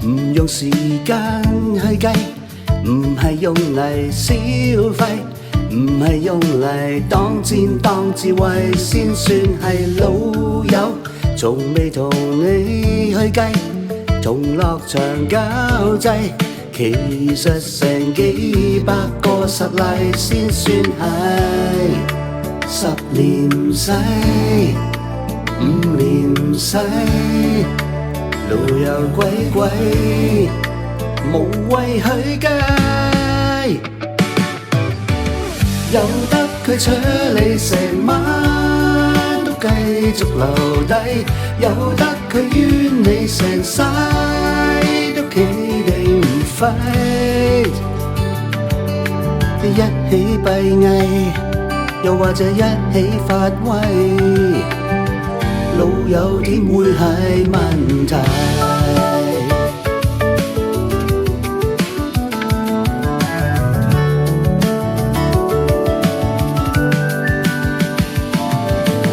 唔用時間去計，唔係用嚟消費，唔係用嚟當戰當智慧先算係老友。從未同你去計，從落場交際，其實成幾百個實例先算係10年唔使5年唔使，路有鬼鬼，無謂去計，由得佢扯你成晚都繼續留低，由得佢冤你成世都企定唔廢，一起閉翳，又或者一起發威，老友點會係問題？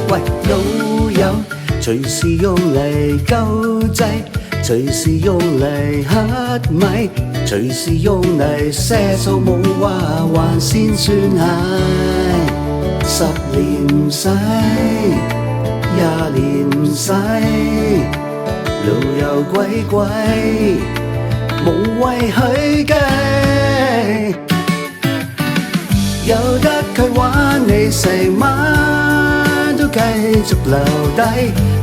喂，老友，隨時用嚟救濟，隨時用嚟乞米，隨時用嚟賒數冇話還先算係10年唔使20年唔使，路有鬼鬼，無謂去計，由得佢玩你成晚都繼續留低，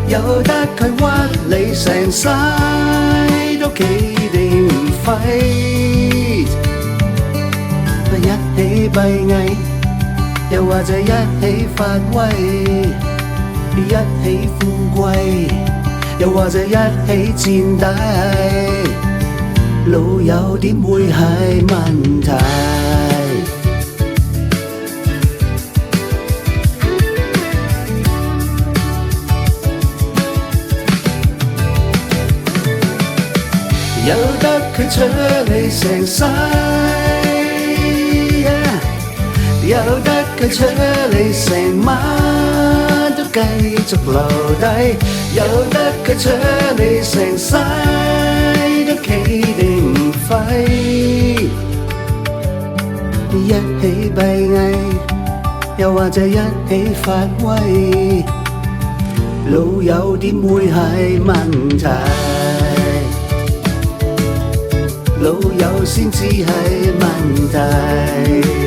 由得佢屈你成世都企定唔廢，一起閉翳，又或者一起發威，一起富貴，又或者一起墊底，老友點會係問題？由得佢扯你成世，由得佢扯你成晚都繼續留低，由得佢扯你成世都企定唔廢，一起閉翳，又或者一起發威，老友點會係問題？老友先至係問題。